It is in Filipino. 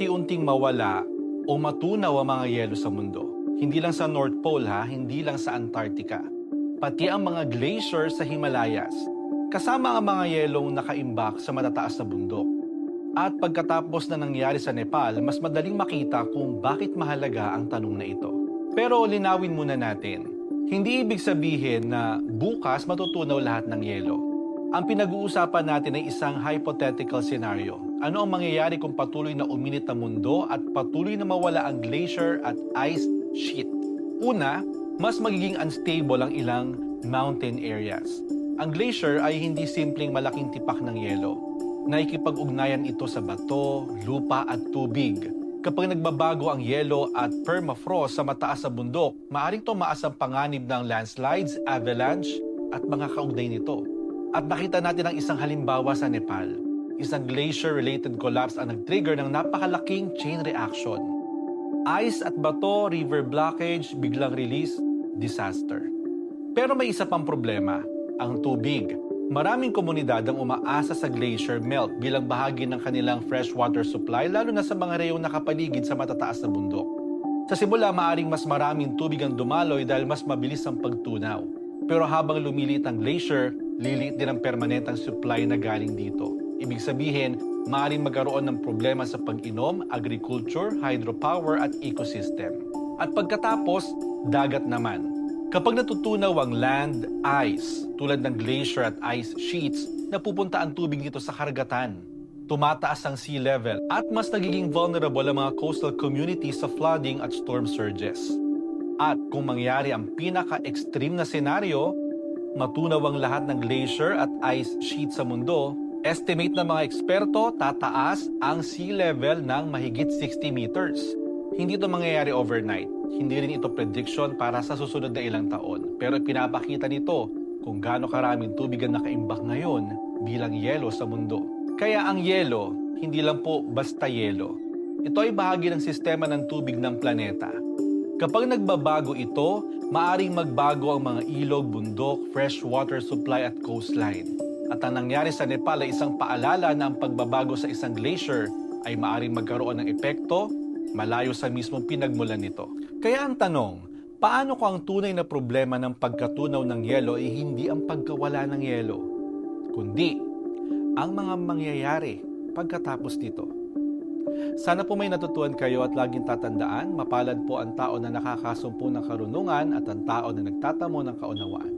unti-unting mawala o matunaw ang mga yelo sa mundo. Hindi lang sa North Pole hindi lang sa Antarctica. Pati ang mga glacier sa Himalayas. Kasama ang mga yelong nakaimbak sa matataas na bundok. At pagkatapos na nangyari sa Nepal, mas madaling makita kung bakit mahalaga ang tanong na ito. Pero linawin muna natin, hindi ibig sabihin na bukas matutunaw lahat ng yelo. Ang pinag-uusapan natin ay isang hypothetical scenario. Ano ang mangyayari kung patuloy na uminit ang mundo at patuloy na mawala ang glacier at ice sheet? Una, mas magiging unstable ang ilang mountain areas. Ang glacier ay hindi simpleng malaking tipak ng yelo. Naikipag-ugnayan ito sa bato, lupa at tubig. Kapag nagbabago ang yelo at permafrost sa mataas na bundok, maaaring tumaas ang panganib ng landslides, avalanche at mga kaugnay nito. At nakita natin ang isang halimbawa sa Nepal. Isang glacier-related collapse ang nag-trigger ng napakalaking chain reaction. Ice at bato, river blockage, biglang release, disaster. Pero may isa pang problema, ang tubig. Maraming komunidad ang umaasa sa glacier melt bilang bahagi ng kanilang freshwater supply, lalo na sa mga reyong nakapaligid sa matataas na bundok. Sa simula, maaring mas maraming tubig ang dumaloy dahil mas mabilis ang pagtunaw. Pero habang lumiliit ang glacier, liliit din ang permanentang supply na galing dito. Ibig sabihin, maaaring magkaroon ng problema sa pag-inom, agriculture, hydropower at ecosystem. At pagkatapos, dagat naman. Kapag natutunaw ang land, ice, tulad ng glacier at ice sheets, napupunta ang tubig nito sa karagatan. Tumataas ang sea level at mas nagiging vulnerable ang mga coastal communities sa flooding at storm surges. At kung mangyari ang pinaka-extreme na senaryo, matunaw ang lahat ng glacier at ice sheet sa mundo, estimate ng mga eksperto, tataas ang sea level ng mahigit 60 meters. Hindi ito mangyayari overnight. Hindi rin ito prediction para sa susunod na ilang taon. Pero pinapakita nito kung gaano karaming tubig ang nakaimbak ngayon bilang yelo sa mundo. Kaya ang yelo, hindi lang po basta yelo. Ito ay bahagi ng sistema ng tubig ng planeta. Kapag nagbabago ito, maaring magbago ang mga ilog, bundok, freshwater supply at coastline. At ang nangyari sa Nepal ay isang paalala na ang pagbabago sa isang glacier ay maaring magkaroon ng epekto malayo sa mismong pinagmulan nito. Kaya ang tanong, paano kung ang tunay na problema ng pagkatunaw ng yelo ay hindi ang pagkawala ng yelo, kundi ang mga mangyayari pagkatapos nito? Sana po may natutuhan kayo at laging tatandaan, mapalad po ang tao na nakakasumpo ng karunungan at ang tao na nagtatamo ng kaunawaan.